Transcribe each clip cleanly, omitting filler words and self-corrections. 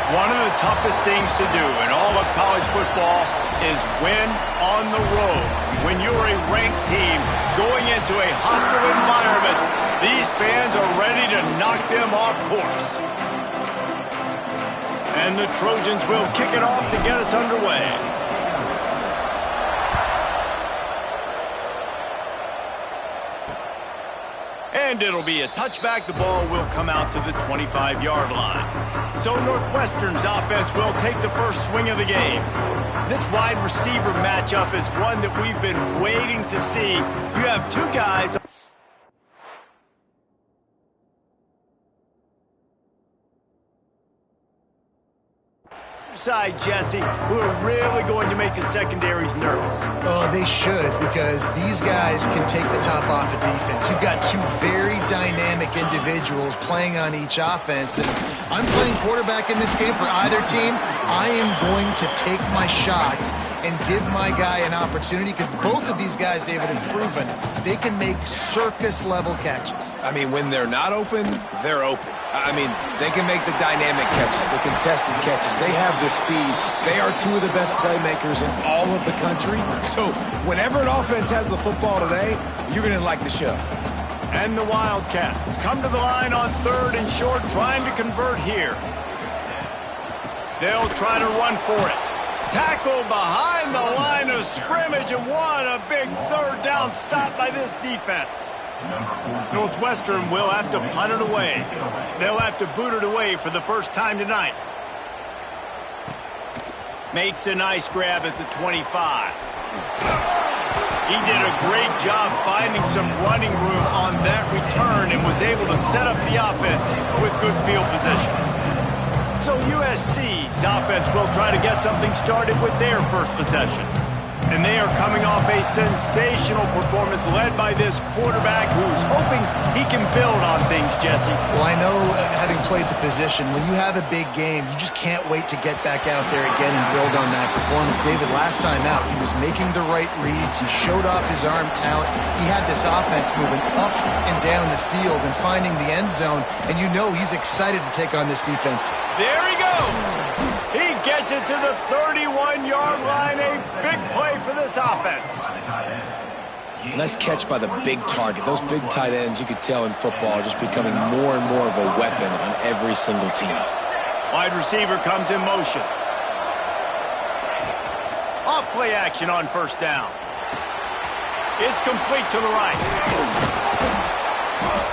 One of the toughest things to do in all of college football is win on the road. When you're a ranked team going into a hostile environment, these fans are ready to knock them off course. And the Trojans will kick it off to get us underway. And it'll be a touchback. The ball will come out to the 25-yard line. So Northwestern's offense will take the first swing of the game. This wide receiver matchup is one that we've been waiting to see. You have two guys side, Jesse, who are really going to make the secondaries nervous. Oh, they should, because these guys can take the top off of defense. You've got two very dynamic individuals playing on each offense, and I'm playing quarterback in this game for either team. I am going to take my shots and give my guy an opportunity, because both of these guys, David, have proven they can make circus-level catches. I mean, when they're not open, they're open. I mean, they can make the dynamic catches, the contested catches. They have the speed. They are two of the best playmakers in all of the country. So whenever an offense has the football today, you're going to like the show. And the Wildcats come to the line on 3rd and short, trying to convert here. They'll try to run for it. Tackle behind the line of scrimmage, and what a big 3rd down stop by this defense. Northwestern will have to punt it away. They'll have to boot it away for the first time tonight. Makes a nice grab at the 25. He did a great job finding some running room on that return and was able to set up the offense with good field position. So USC's offense will try to get something started with their first possession. And they are coming off a sensational performance led by this quarterback who's hoping he can build on things, Jesse. Well, I know, having played the position, when you have a big game, you just can't wait to get back out there again and build on that performance. David, last time out, he was making the right reads. He showed off his arm talent. He had this offense moving up and down the field and finding the end zone. And you know he's excited to take on this defense. There he goes. He gets it to the 31-yard line. A big play for this offense. Nice catch by the big target. Those big tight ends, you could tell in football, are just becoming more and more of a weapon on every single team. Wide receiver comes in motion. Off play action on 1st down. It's complete to the right.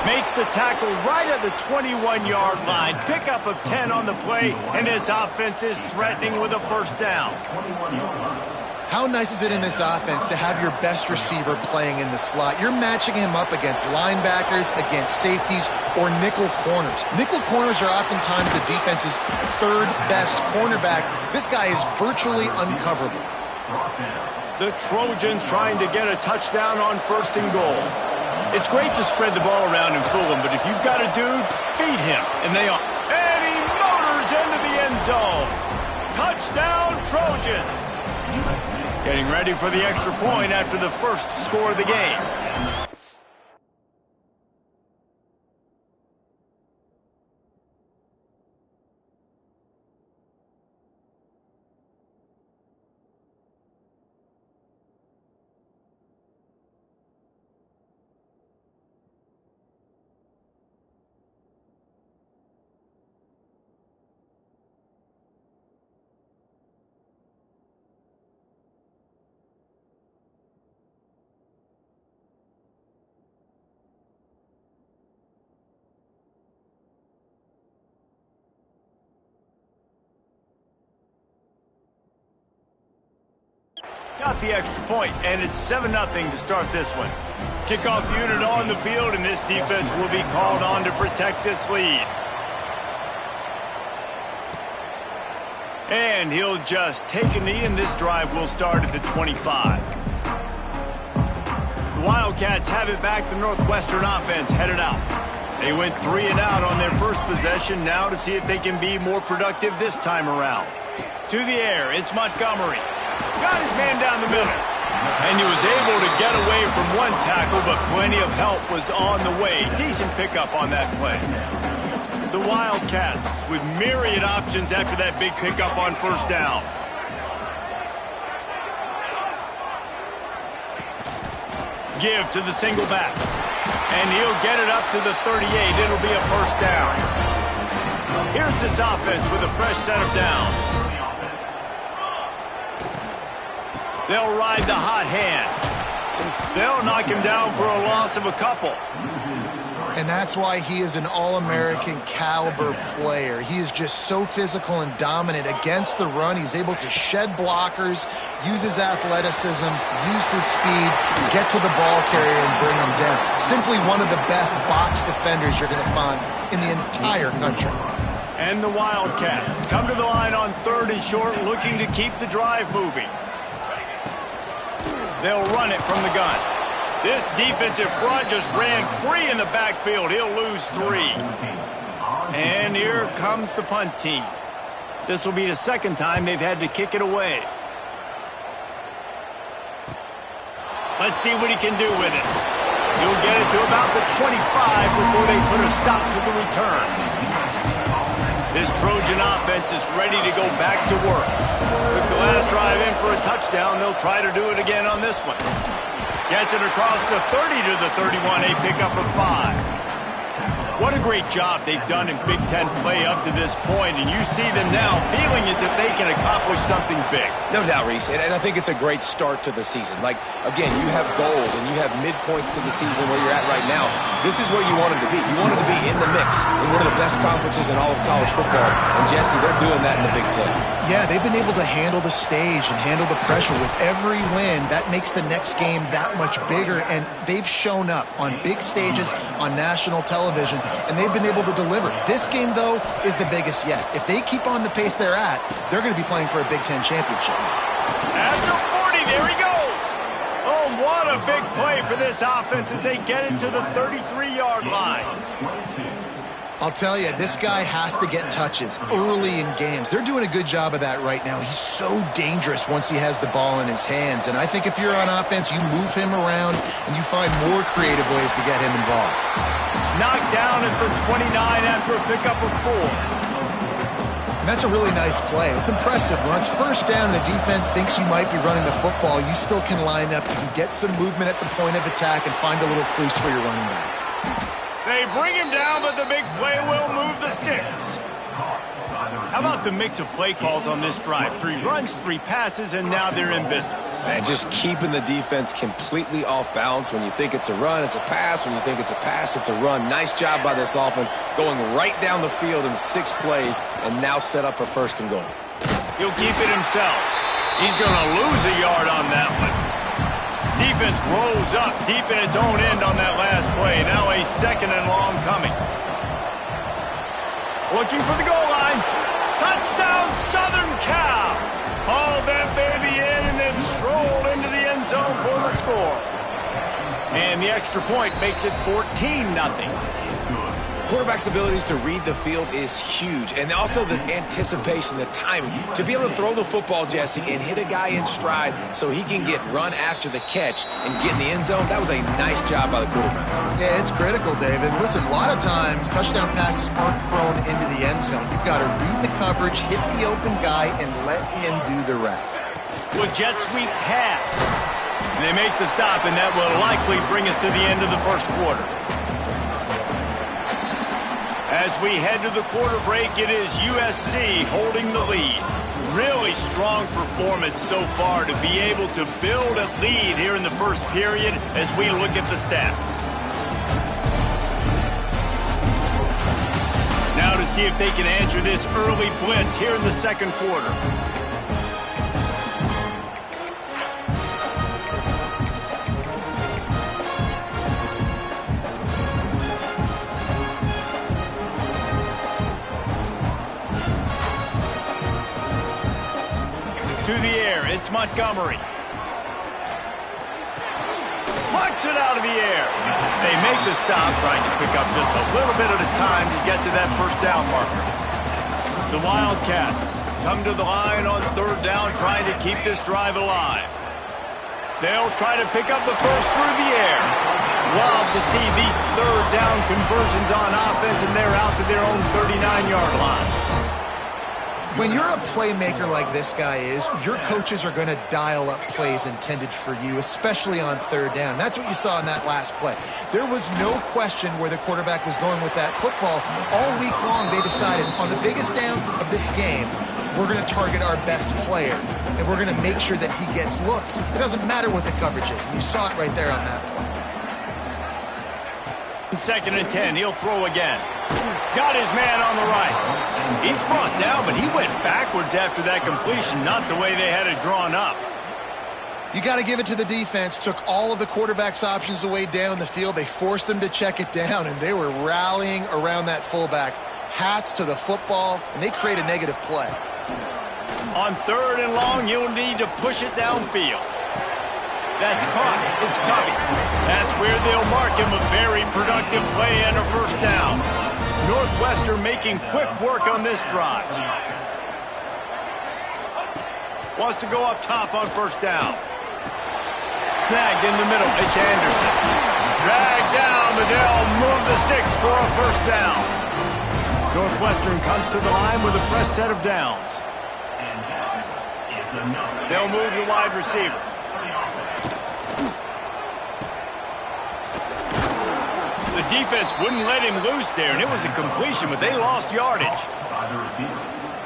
Makes the tackle right at the 21-yard line. Pickup of 10 on the play, and his offense is threatening with a 1st down. How nice is it in this offense to have your best receiver playing in the slot? You're matching him up against linebackers, against safeties, or nickel corners. Nickel corners are oftentimes the defense's 3rd best cornerback. This guy is virtually uncoverable. The Trojans trying to get a touchdown on 1st and goal. It's great to spread the ball around and fool him, but if you've got a dude, feed him. And they are. And he motors into the end zone. Touchdown, Trojans. Getting ready for the extra point after the first score of the game. Got the extra point, and it's 7-0 to start this one. Kickoff unit on the field, and this defense will be called on to protect this lead. And he'll just take a knee, and this drive will start at the 25. The Wildcats have it back. The Northwestern offense headed out. They went 3 and out on their first possession, now to see if they can be more productive this time around. To the air, it's Montgomery. Got his man down the middle. And he was able to get away from one tackle, but plenty of help was on the way. Decent pickup on that play. The Wildcats with myriad options after that big pickup on first down. Give to the single back. And he'll get it up to the 38. It'll be a first down. Here's this offense with a fresh set of downs. They'll ride the hot hand. They'll knock him down for a loss of a couple. And that's why he is an All-American caliber player. He is just so physical and dominant against the run. He's able to shed blockers, use his athleticism, use his speed, get to the ball carrier and bring him down. Simply one of the best box defenders you're going to find in the entire country. And the Wildcats come to the line on 3rd and short, looking to keep the drive moving. They'll run it from the gun. This defensive front just ran free in the backfield. He'll lose 3. And here comes the punt team. This will be the second time they've had to kick it away. Let's see what he can do with it. He'll get it to about the 25 before they put a stop to the return. This Trojan offense is ready to go back to work. Took the last drive in for a touchdown. They'll try to do it again on this one. Gets it across the 30 to the 31, a pickup of 5. What a great job they've done in Big Ten play up to this point, and you see them now feeling as if they can accomplish something big. No doubt, Reese, and I think it's a great start to the season. Like, again, you have goals and you have midpoints to the season where you're at right now. This is where you wanted to be. You wanted to be in the mix in one of the best conferences in all of college football, and Jesse, they're doing that in the Big Ten. Yeah, they've been able to handle the stage and handle the pressure. With every win, that makes the next game that much bigger, and they've shown up on big stages on national television, and they've been able to deliver. This game, though, is the biggest yet. If they keep on the pace they're at, they're going to be playing for a Big Ten championship. After 40, there he goes. Oh, what a big play for this offense as they get it to the 33-yard line. I'll tell you, this guy has to get touches early in games. They're doing a good job of that right now. He's so dangerous once he has the ball in his hands. And I think if you're on offense, you move him around and you find more creative ways to get him involved. Knocked down and for 29 after a pickup of 4. And that's a really nice play. It's impressive. When it's first down and the defense thinks you might be running the football, you still can line up. You can get some movement at the point of attack and find a little crease for your running back. They bring him down, but the big play will move the sticks. How about the mix of play calls on this drive? 3 runs, 3 passes, and now they're in business. And just keeping the defense completely off balance. When you think it's a run, it's a pass. When you think it's a pass, it's a run. Nice job by this offense going right down the field in 6 plays and now set up for 1st and goal. He'll keep it himself. He's going to lose a yard on that one. Defense rolls up deep in its own end on that last play. Now a 2nd and long coming. Looking for the goal line. Touchdown, Southern Cal. Haul that baby in and then stroll into the end zone for the score. And the extra point makes it 14-0. Quarterback's abilities to read the field is huge, and also the anticipation, the timing. To be able to throw the football, Jesse, and hit a guy in stride so he can get run after the catch and get in the end zone, that was a nice job by the quarterback. Yeah, it's critical, David. Listen, a lot of times touchdown passes aren't thrown into the end zone. You've got to read the coverage, hit the open guy, and let him do the rest. With jet sweep pass. And they make the stop, and that will likely bring us to the end of the 1st quarter. As we head to the quarter break, it is USC holding the lead. Really strong performance so far to be able to build a lead here in the 1st period as we look at the stats. Now to see if they can answer this early blitz here in the 2nd quarter. To the air, it's Montgomery. Plucks it out of the air. They make the stop, trying to pick up just a little bit at a time to get to that 1st down marker. The Wildcats come to the line on 3rd down, trying to keep this drive alive. They'll try to pick up the first through the air. Love to see these 3rd down conversions on offense, and they're out to their own 39-yard line. When you're a playmaker like this guy is, your coaches are going to dial up plays intended for you, especially on third down. That's what you saw in that last play. There was no question where the quarterback was going with that football. All week long, they decided on the biggest downs of this game, we're going to target our best player, and we're going to make sure that he gets looks. It doesn't matter what the coverage is, and you saw it right there on that play. 2nd and 10, he'll throw again. Got his man on the right. He's brought down, but he went backwards after that completion, not the way they had it drawn up. You got to give it to the defense. Took all of the quarterback's options away down the field. They forced them to check it down, and they were rallying around that fullback. Hats to the football, and they create a negative play. On 3rd and long, you'll need to push it downfield. That's caught. It's Covey. That's where they'll mark him a very productive play and a first down. Northwestern making quick work on this drive. Wants to go up top on first down. Snagged in the middle. It's Anderson. Dragged down, but they'll move the sticks for a first down. Northwestern comes to the line with a fresh set of downs. They'll move the wide receiver. The defense wouldn't let him loose there, and it was a completion, but they lost yardage.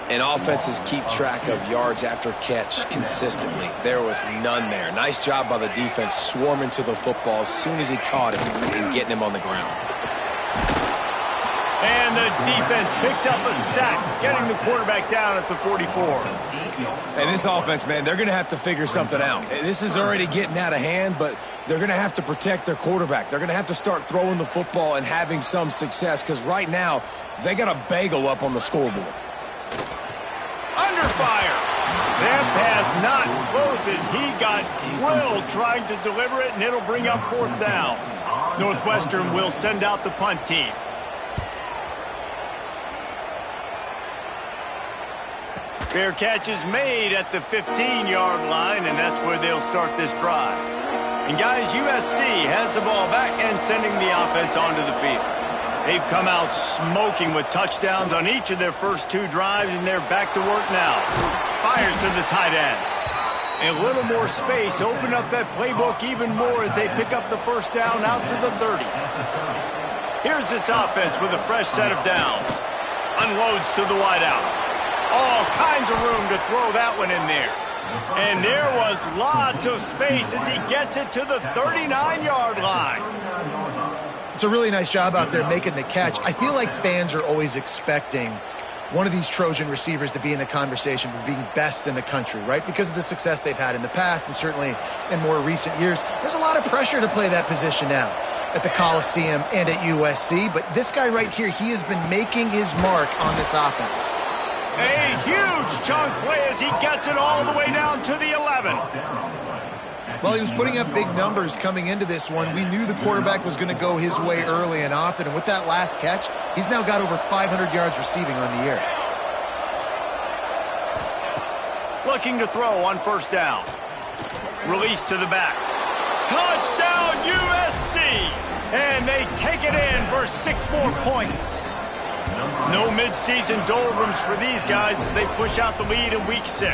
And offenses keep track of yards after catch consistently. There was none there. Nice job by the defense swarming to the football as soon as he caught him and getting him on the ground. And the defense picks up a sack, getting the quarterback down at the 44. And this offense, man, they're going to have to figure something out. This is already getting out of hand, but they're going to have to protect their quarterback. They're going to have to start throwing the football and having some success, because right now they got a bagel up on the scoreboard. Under fire. That pass not close as he got drilled trying to deliver it, and it'll bring up 4th down. Northwestern will send out the punt team. Fair catch is made at the 15-yard line, and that's where they'll start this drive. And guys, USC has the ball back and sending the offense onto the field. They've come out smoking with touchdowns on each of their first 2 drives, and they're back to work now. Fires to the tight end. A little more space, open up that playbook even more as they pick up the first down out to the 30. Here's this offense with a fresh set of downs. Unloads to the wideout. All kinds of room to throw that one in there. And there was lots of space as he gets it to the 39-yard line. It's a really nice job out there making the catch. I feel like fans are always expecting one of these Trojan receivers to be in the conversation for being best in the country, right? Because of the success they've had in the past and certainly in more recent years. There's a lot of pressure to play that position now at the Coliseum and at USC. But this guy right here, he has been making his mark on this offense. A huge chunk play as he gets it all the way down to the 11. Well, he was putting up big numbers coming into this one. We knew the quarterback was going to go his way early and often. And with that last catch, he's now got over 500 yards receiving on the year. Looking to throw on first down. Release to the back. Touchdown USC! And they take it in for 6 more points. No midseason doldrums for these guys as they push out the lead in week 6.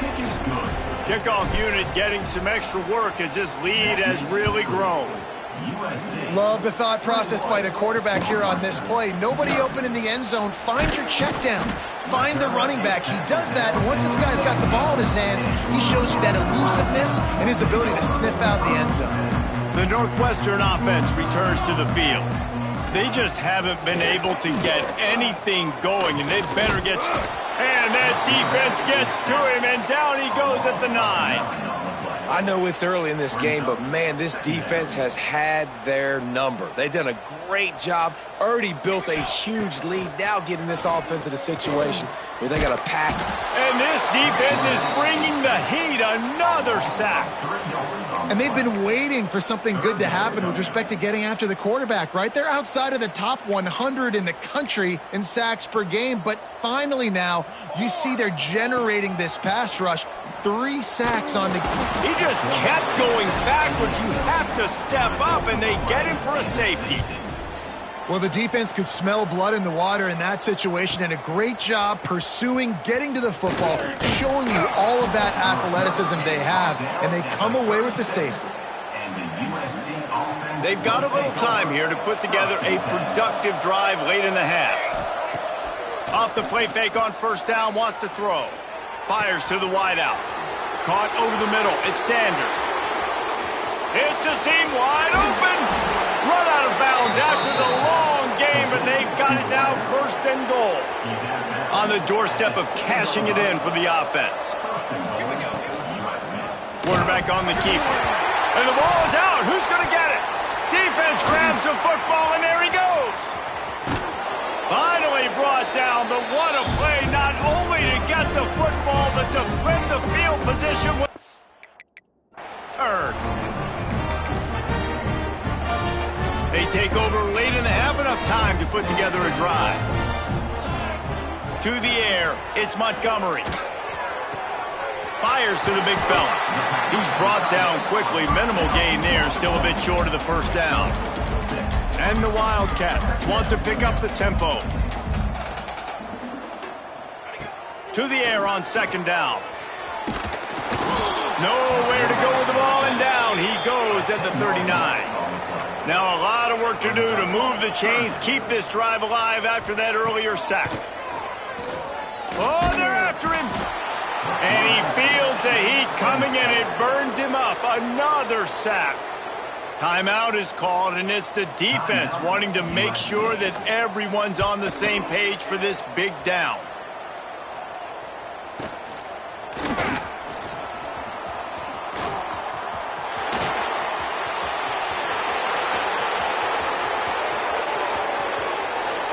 Kickoff unit getting some extra work as this lead has really grown. Love the thought process by the quarterback here on this play. Nobody open in the end zone. Find your check down. Find the running back. He does that, and once this guy's got the ball in his hands, he shows you that elusiveness and his ability to sniff out the end zone. The Northwestern offense returns to the field. They just haven't been able to get anything going, and they better get started. And that defense gets to him, and down he goes at the 9. I know it's early in this game, but, man, this defense has had their number. They've done a great job, already built a huge lead, now getting this offense in a situation where they got to pack. And this defense is bringing the heat, another sack. And they've been waiting for something good to happen with respect to getting after the quarterback, right? They're outside of the top 100 in the country in sacks per game, but finally now you see they're generating this pass rush. 3 sacks on the game. He just kept going backwards. You have to step up, and they get him for a safety. Well, the defense could smell blood in the water in that situation, and a great job pursuing, getting to the football, showing you all of that athleticism they have, and they come away with the safety. They've got a little time here to put together a productive drive late in the half. Off the play fake on first down, wants to throw. Fires to the wideout. Caught over the middle. It's Sanders. It's a seam wide open. Run out of bounds after the long game, but they've got it now first and goal. On the doorstep of cashing it in for the offense. Quarterback on the keeper. And the ball is out. Who's going to get it? Defense grabs the football, and there he goes. Finally brought down, but what a play, not only to get the football, but to flip the field position with turn. They take over late in the half, enough time to put together a drive. To the air, it's Montgomery. Fires to the big fella. He's brought down quickly. Minimal gain there, still a bit short of the first down. And the Wildcats want to pick up the tempo. To the air on second down. Nowhere to go with the ball, and down he goes at the 39. Now a lot of work to do to move the chains, keep this drive alive after that earlier sack. Oh, they're after him. And he feels the heat coming, and it burns him up. Another sack. Timeout is called, and it's the defense wanting to make sure that everyone's on the same page for this big down.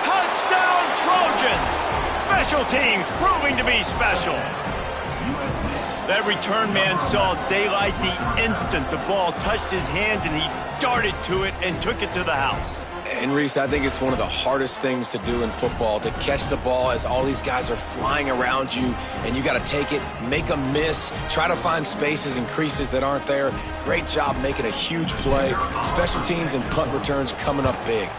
Touchdown, Trojans! Special teams proving to be special. That return man saw daylight the instant the ball touched his hands, and he darted to it and took it to the house. And Reese, I think it's one of the hardest things to do in football, to catch the ball as all these guys are flying around you, and you got to take it, make a miss, try to find spaces and creases that aren't there. Great job making a huge play. Special teams and punt returns coming up big.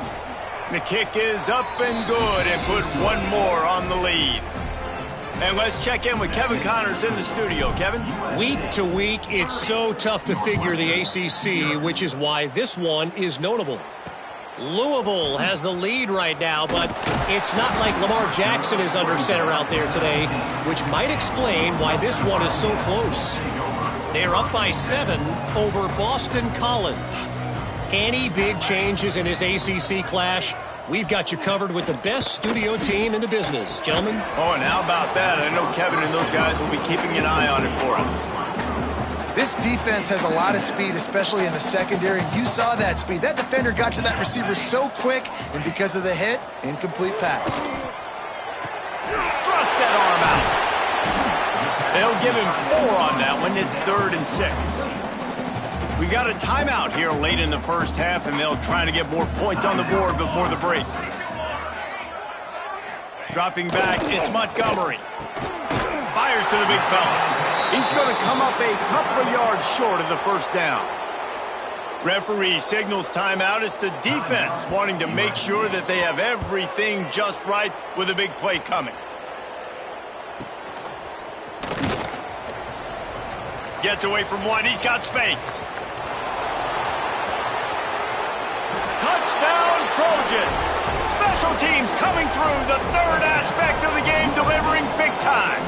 The kick is up and good, and put one more on the lead. And let's check in with Kevin Connors in the studio. Kevin? Week to week, it's so tough to figure the ACC, which is why this one is notable. Louisville has the lead right now, but it's not like Lamar Jackson is under center out there today, which might explain why this one is so close. They're up by 7 over Boston College. Any big changes in this ACC clash? We've got you covered with the best studio team in the business, gentlemen. Oh, and how about that? I know Kevin and those guys will be keeping an eye on it for us. This defense has a lot of speed, especially in the secondary. You saw that speed. That defender got to that receiver so quick, and because of the hit, incomplete pass. Thrust that arm out. They'll give him 4 on that one. It's 3rd and 6. We got a timeout here late in the first half, and they'll try to get more points on the board before the break. Dropping back, it's Montgomery. Fires to the big fella. He's going to come up a couple of yards short of the first down. Referee signals timeout. It's the defense wanting to make sure that they have everything just right with a big play coming. Gets away from one. He's got space. Touchdown, Trojans. Special teams coming through, the third aspect of the game, delivering big time.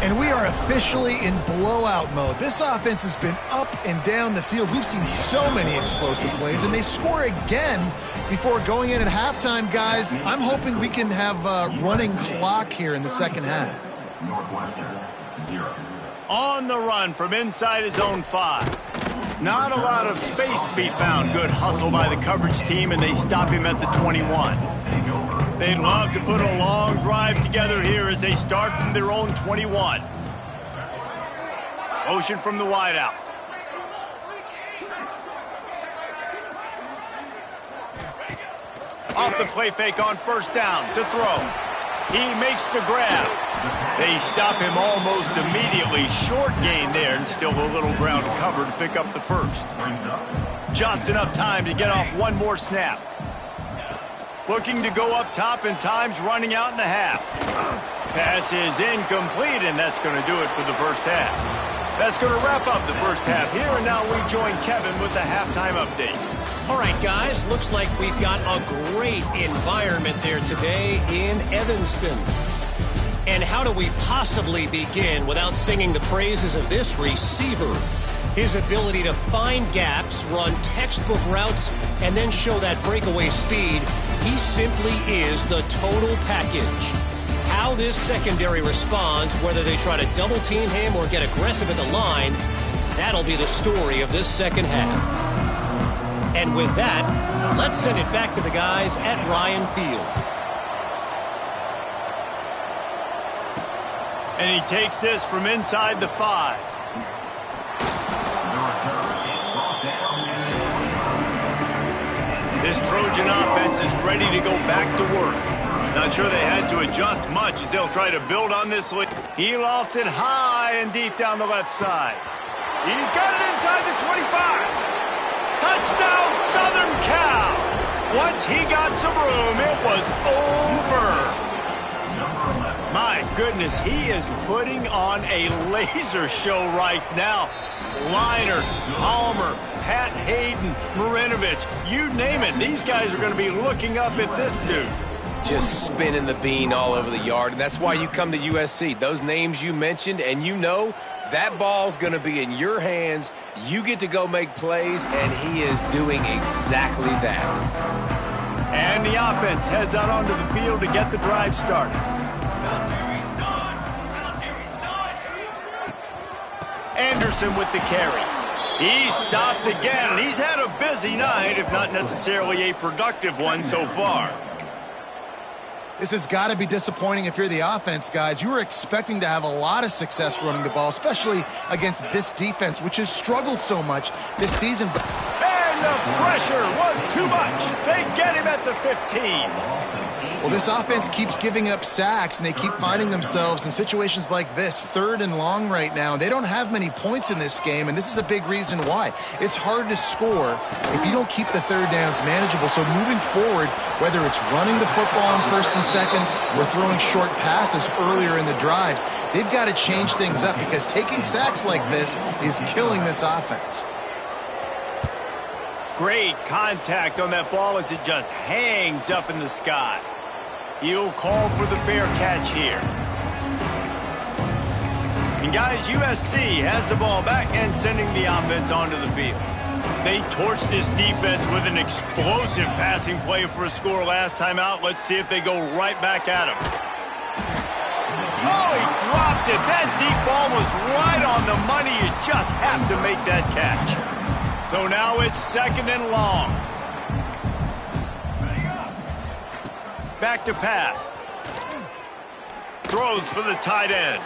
And we are officially in blowout mode. This offense has been up and down the field. We've seen so many explosive plays, and they score again before going in at halftime, guys. I'm hoping we can have a running clock here in the second half. On the run from inside his own 5. Not a lot of space to be found. Good hustle by the coverage team, and they stop him at the 21. They'd love to put a long drive together here as they start from their own 21. Motion from the wideout. Off the play fake on first down to throw. He makes the grab. They stop him almost immediately. Short gain there, and still a little ground to cover to pick up the first. Just enough time to get off one more snap. Looking to go up top, and time's running out in the half. Pass is incomplete, and that's going to do it for the first half. That's going to wrap up the first half here, and now we join Kevin with the halftime update. All right, guys, looks like we've got a great environment there today in Evanston. And how do we possibly begin without singing the praises of this receiver? His ability to find gaps, run textbook routes, and then show that breakaway speed. He simply is the total package. How this secondary responds, whether they try to double-team him or get aggressive at the line, that'll be the story of this second half. And with that, let's send it back to the guys at Ryan Field. And he takes this from inside the 5. This Trojan offense is ready to go back to work. Not sure they had to adjust much as they'll try to build on this lead. He lofts it high and deep down the left side. He's got it inside the 25. Touchdown, Southern Cal. Once he got some room, it was over. My goodness, he is putting on a laser show right now. Leinart, Palmer, Pat Hayden, Marinovich, you name it. These guys are going to be looking up at this dude. Just spinning the bean all over the yard, and that's why you come to USC. Those names you mentioned, and you know that ball's going to be in your hands. You get to go make plays, and he is doing exactly that. And the offense heads out onto the field to get the drive started. Anderson with the carry. He stopped again, and he's had a busy night, if not necessarily a productive one so far. This has got to be disappointing if you're the offense, guys. You were expecting to have a lot of success running the ball, especially against this defense, which has struggled so much this season. And the pressure was too much. They get him at the 15. Well, this offense keeps giving up sacks, and they keep finding themselves in situations like this, 3rd and long right now. They don't have many points in this game, and this is a big reason why. It's hard to score if you don't keep the 3rd downs manageable. So moving forward, whether it's running the football on 1st and 2nd or throwing short passes earlier in the drives, they've got to change things up because taking sacks like this is killing this offense. Great contact on that ball as it just hangs up in the sky. He'll call for the fair catch here. And guys, USC has the ball back and sending the offense onto the field. They torched this defense with an explosive passing play for a score last time out. Let's see if they go right back at him. Oh, he dropped it. That deep ball was right on the money. You just have to make that catch. So now it's 2nd and long. Back to pass. Throws for the tight end.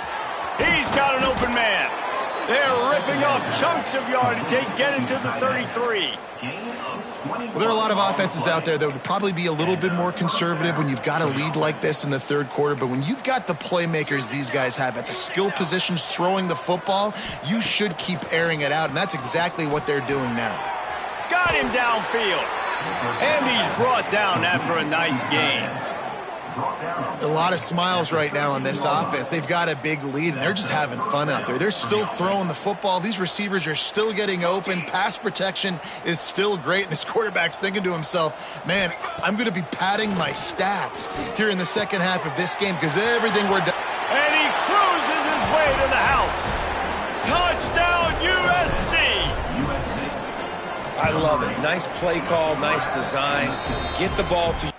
He's got an open man. They're ripping off chunks of yardage. They get into the 33. Well, there are a lot of offenses out there that would probably be a little bit more conservative when you've got a lead like this in the 3rd quarter. But when you've got the playmakers these guys have at the skill positions throwing the football, you should keep airing it out. And that's exactly what they're doing now. Got him downfield. And he's brought down after a nice gain. A lot of smiles right now on this offense. They've got a big lead, and they're just having fun out there. They're still throwing the football. These receivers are still getting open. Pass protection is still great. This quarterback's thinking to himself, man, I'm going to be padding my stats here in the second half of this game because everything we're doing. And he cruises his way to the house. Touchdown, USC. I love it. Nice play call, nice design. Get the ball to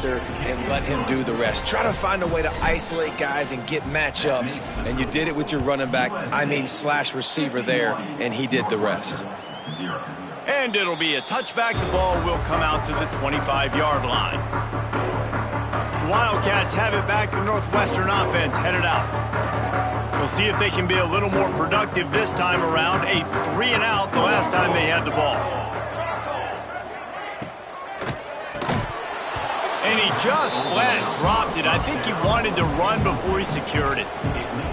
faster and let him do the rest. Try to find a way to isolate guys and get matchups, and you did it with your running back, slash receiver there, and he did the rest. And it'll be a touchback. The ball will come out to the 25-yard line. The Wildcats have it back. The Northwestern offense headed out. We'll see if they can be a little more productive this time around. A 3-and-out the last time they had the ball. And he just flat dropped it. I think he wanted to run before he secured it.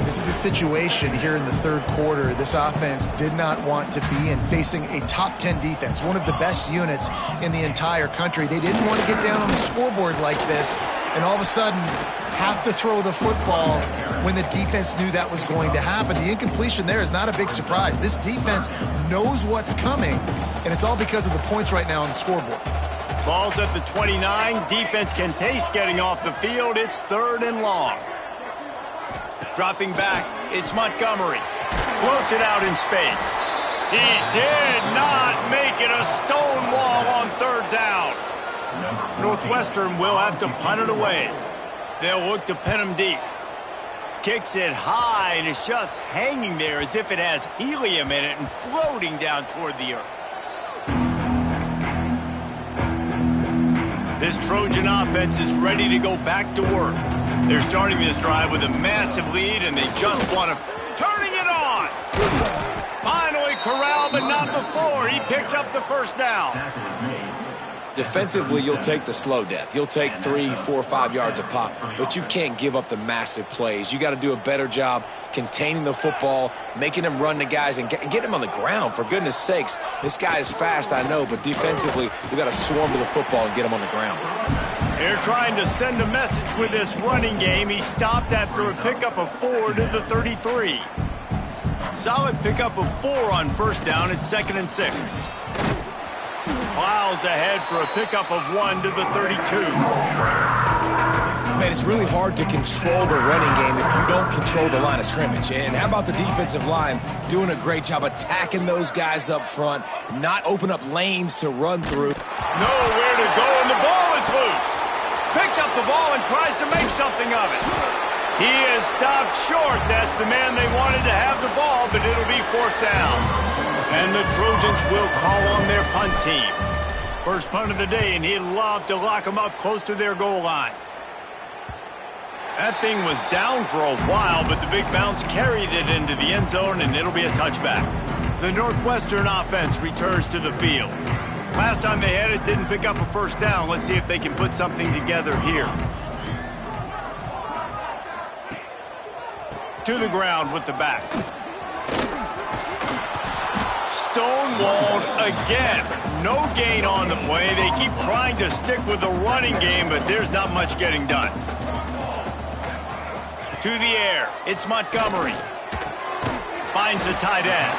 This is a situation here in the third quarter this offense did not want to be in, facing a top 10 defense, one of the best units in the entire country. They didn't want to get down on the scoreboard like this and all of a sudden have to throw the football when the defense knew that was going to happen. The incompletion there is not a big surprise. This defense knows what's coming, and it's all because of the points right now on the scoreboard. Ball's at the 29. Defense can taste getting off the field. It's 3rd and long. Dropping back, it's Montgomery. Floats it out in space. He did not make it a stone wall on 3rd down. Northwestern will have to punt it away. They'll look to pin him deep. Kicks it high, and it's just hanging there as if it has helium in it and floating down toward the earth. This Trojan offense is ready to go back to work. They're starting this drive with a massive lead, and they just want to... Turning it on! Finally corralled, but not before. He picks up the first down. Defensively, you'll take the slow death. You'll take 3, 4, 5 yards a pop, but you can't give up the massive plays. You got to do a better job containing the football, making him run the guys, and get him on the ground, for goodness sakes. This guy is fast, I know, but defensively, we got to swarm to the football and get him on the ground. They're trying to send a message with this running game. He stopped after a pickup of 4 to the 33. Solid pickup of 4 on first down. It's 2nd and 6. Plows ahead for a pickup of 1 to the 32. Man, it's really hard to control the running game if you don't control the line of scrimmage. And how about the defensive line doing a great job attacking those guys up front, not open up lanes to run through. Nowhere to go, and the ball is loose. Picks up the ball and tries to make something of it. He is stopped short. That's the man they wanted to have the ball, but it'll be 4th down. And the Trojans will call on their punt team. First punt of the day, and he'd love to lock them up close to their goal line. That thing was down for a while, but the big bounce carried it into the end zone, and it'll be a touchback. The Northwestern offense returns to the field. Last time they had it, didn't pick up a first down. Let's see if they can put something together here. To the ground with the back. Stonewalled again. No gain on the play. They keep trying to stick with the running game, but there's not much getting done. To the air. It's Montgomery. Finds the tight end.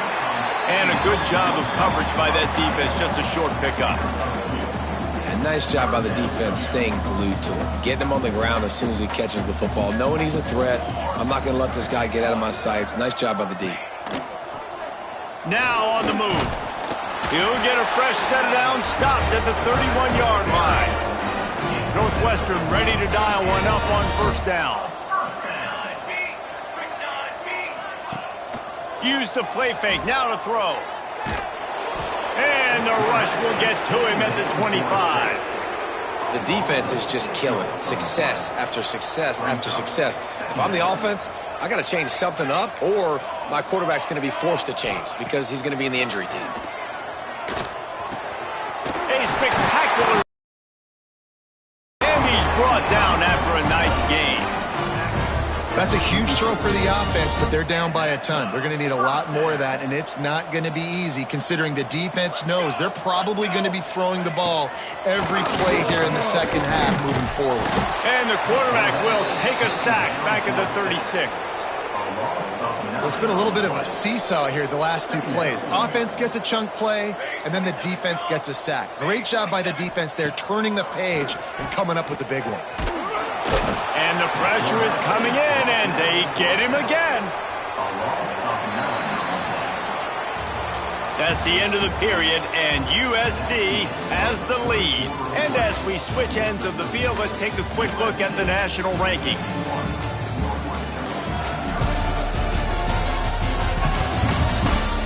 And a good job of coverage by that defense. Just a short pickup. Yeah, nice job by the defense staying glued to him. Getting him on the ground as soon as he catches the football. Knowing he's a threat. I'm not going to let this guy get out of my sights. Nice job by the D. Now on the move. He'll get a fresh set down, stopped at the 31-yard line. Northwestern ready to dial one up on first down. Use the play fake, now to throw. And the rush will get to him at the 25. The defense is just killing it. Success after success after success. If I'm the offense, I got to change something up, or my quarterback's going to be forced to change because he's going to be in the injury team. A spectacular. And he's brought down after a nice gain. That's a huge throw for the offense, but they're down by a ton. They're going to need a lot more of that, and it's not going to be easy considering the defense knows they're probably going to be throwing the ball every play here in the second half moving forward. And the quarterback will take a sack back at the 36. Well, it's been a little bit of a seesaw here the last 2 plays. Offense gets a chunk play, and then the defense gets a sack. Great job by the defense there, turning the page and coming up with the big one. And the pressure is coming in, and they get him again. That's the end of the period, and USC has the lead. And as we switch ends of the field, let's take a quick look at the national rankings.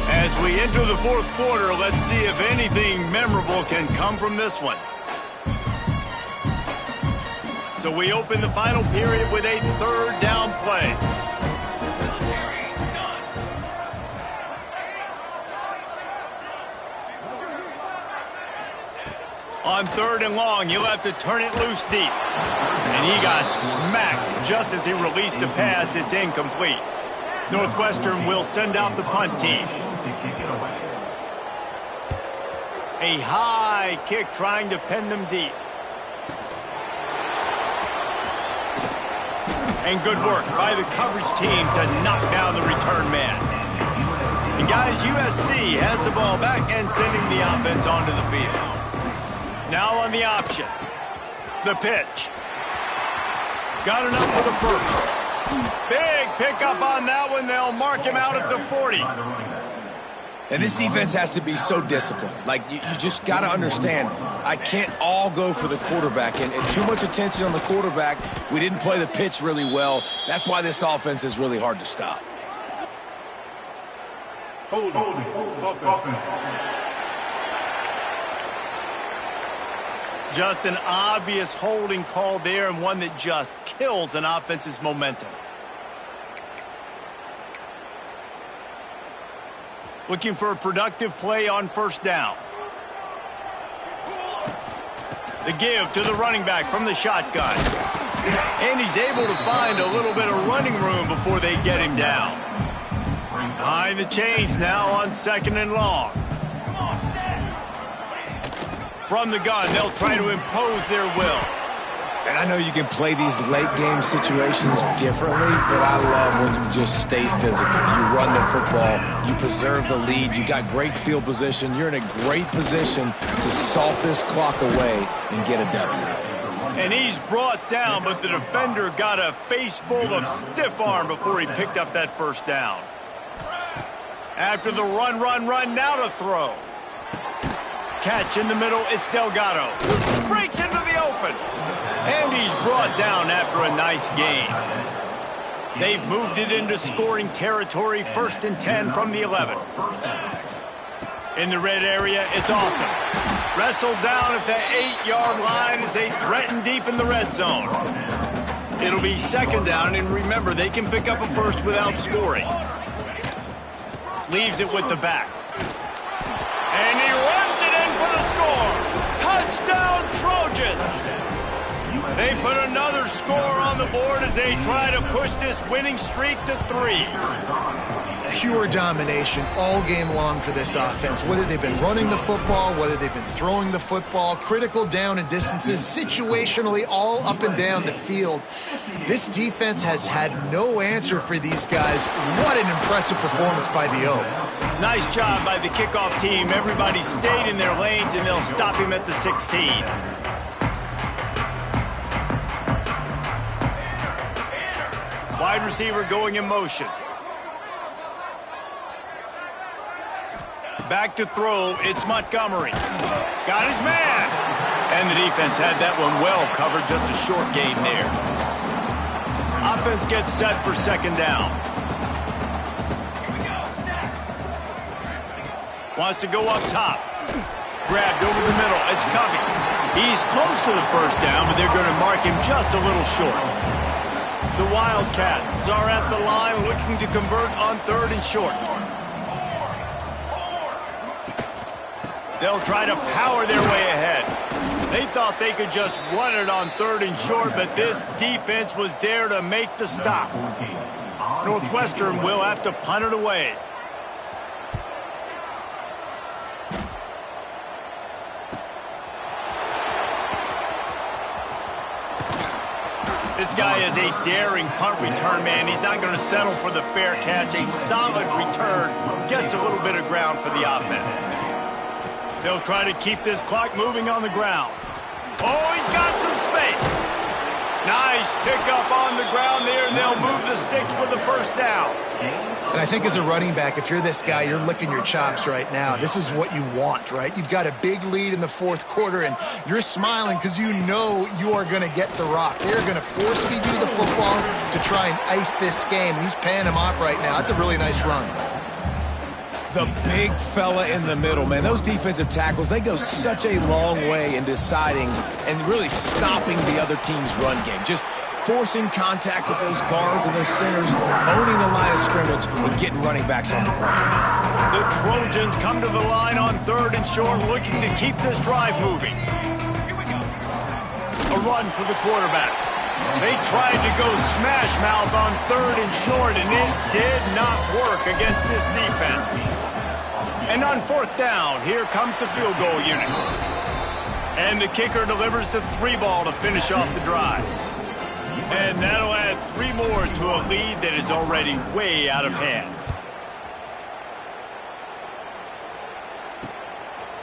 As we enter the fourth quarter, let's see if anything memorable can come from this one. So we open the final period with a third down play. On third and long, he'll have to turn it loose deep. And he got smacked just as he released the pass. It's incomplete. Northwestern will send out the punt team. A high kick trying to pin them deep. And good work by the coverage team to knock down the return man. And guys, USC has the ball back and sending the offense onto the field. Now on the option. The pitch. Got enough for the first. Big pickup on that one. They'll mark him out at the 40. And this defense has to be so disciplined. Like, you just got to understand, I can't all go for the quarterback. And too much attention on the quarterback. We didn't play the pitch really well. That's why this offense is really hard to stop. Hold offense. Just an obvious holding call there, and one that just kills an offense's momentum. Looking for a productive play on first down. The give to the running back from the shotgun. And he's able to find a little bit of running room before they get him down. Behind the chains now on second and long. From the gun, they'll try to impose their will. And I know you can play these late game situations differently, but I love when you just stay physical. You run the football, you preserve the lead, you got great field position, you're in a great position to salt this clock away and get a W. And he's brought down, but the defender got a face full of stiff arm before he picked up that first down. After the run, now to throw. Catch in the middle, it's Delgado. Breaks into the open. And he's brought down after a nice gain. They've moved it into scoring territory, 1st and 10 from the 11. In the red area, it's awesome. Wrestled down at the 8-yard line as they threaten deep in the red zone. It'll be second down, and remember, they can pick up a first without scoring. Leaves it with the back. And he runs it in for the score. Touchdown, Trojans. They put another score on the board as they try to push this winning streak to 3. Pure domination all game long for this offense. Whether they've been running the football, whether they've been throwing the football, critical down and distances, situationally all up and down the field. This defense has had no answer for these guys. What an impressive performance by the O. Nice job by the kickoff team. Everybody stayed in their lanes, and they'll stop him at the 16. Wide receiver going in motion. Back to throw, it's Montgomery. Got his man. And the defense had that one well covered, just a short gain there. Offense gets set for second down. Wants to go up top. Grabbed over the middle, it's Covey. He's close to the first down, but they're going to mark him just a little short. The Wildcats are at the line looking to convert on 3rd and short. They'll try to power their way ahead. They thought they could just run it on 3rd and short, but this defense was there to make the stop. Northwestern will have to punt it away. This guy is a daring punt return man. He's not going to settle for the fair catch. A solid return gets a little bit of ground for the offense. They'll try to keep this clock moving on the ground. Oh, he's got some space. Nice pickup on the ground there, and they'll move the sticks with the first down. And I think as a running back, if you're this guy, you're licking your chops right now. This is what you want, right? You've got a big lead in the fourth quarter, and you're smiling because you know you are going to get the rock. They're going to force feed you the football to try and ice this game. He's paying him off right now. That's a really nice run. The big fella in the middle, man. Those defensive tackles, they go such a long way in deciding and really stopping the other team's run game. Just forcing contact with those guards and those centers, owning the line of scrimmage, and getting running backs on the ground. The Trojans come to the line on 3rd and short, looking to keep this drive moving. A run for the quarterback. They tried to go smash mouth on 3rd and short, and it did not work against this defense. And on 4th down, here comes the field goal unit. And the kicker delivers the 3-ball to finish off the drive. And that'll add 3 more to a lead that is already way out of hand.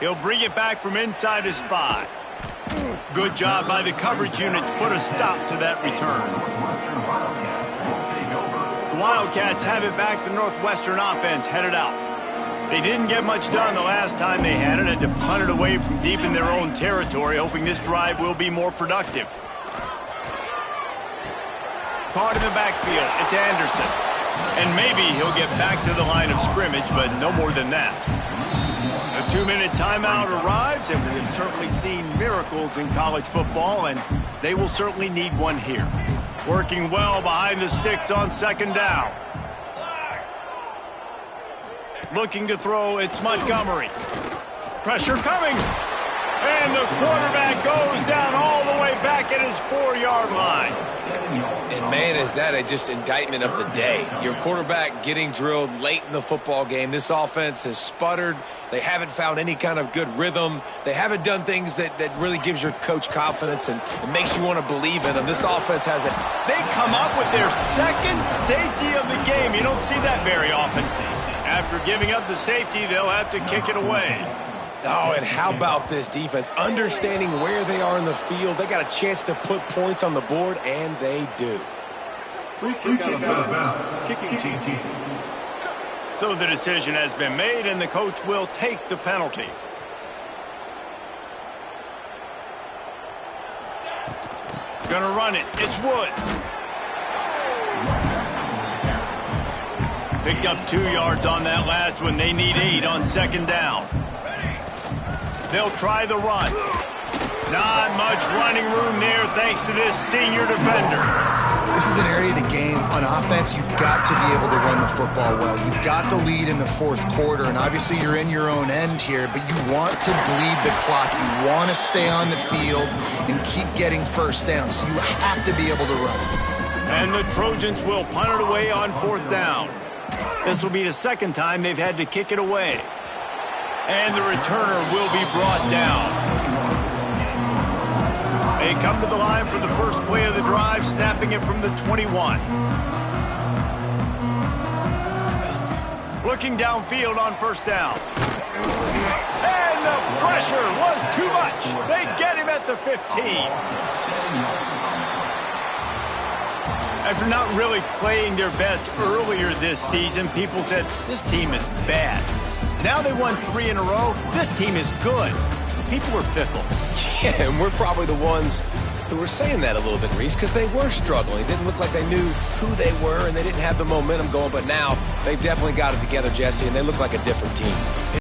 He'll bring it back from inside his 5. Good job by the coverage unit to put a stop to that return. The Wildcats have it back. The Northwestern offense headed out. They didn't get much done the last time they had it, and to punt it away from deep in their own territory, hoping this drive will be more productive. Caught in the backfield, it's Anderson. And maybe he'll get back to the line of scrimmage, but no more than that. A 2-minute timeout arrives, and we have certainly seen miracles in college football, and they will certainly need one here. Working well behind the sticks on 2nd down. Looking to throw, it's Montgomery. Pressure coming. And the quarterback goes down all the way back at his 4-yard line. And, man, is that just indictment of the day. Your quarterback getting drilled late in the football game. This offense has sputtered. They haven't found any kind of good rhythm. They haven't done things that really gives your coach confidence and makes you want to believe in them. This offense has it. They come up with their 2nd safety of the game. You don't see that very often. After giving up the safety, they'll have to kick it away. Oh, and how about this defense? Understanding where they are in the field. They got a chance to put points on the board, and they do. Free kick out of bounds. Kicking team. So the decision has been made, and the coach will take the penalty. Gonna run it. It's Woods. Picked up 2 yards on that last one. They need 8 on 2nd down. They'll try the run. Not much running room there thanks to this senior defender. This is an area of the game on offense you've got to be able to run the football well. You've got the lead in the 4th quarter, and obviously you're in your own end here, but you want to bleed the clock. You want to stay on the field and keep getting first down, so you have to be able to run. And the Trojans will punt it away on 4th down. This will be the 2nd time they've had to kick it away. And the returner will be brought down. They come to the line for the first play of the drive, snapping it from the 21. Looking downfield on 1st down. And the pressure was too much. They get him at the 15. After not really playing their best earlier this season, people said, this team is bad. Now they won 3 in a row. This team is good. People are fickle. Yeah, and we're probably the ones who were saying that a little bit, Reese, because they were struggling. It didn't look like they knew who they were, and they didn't have the momentum going. But now they've definitely got it together, Jesse, and they look like a different team.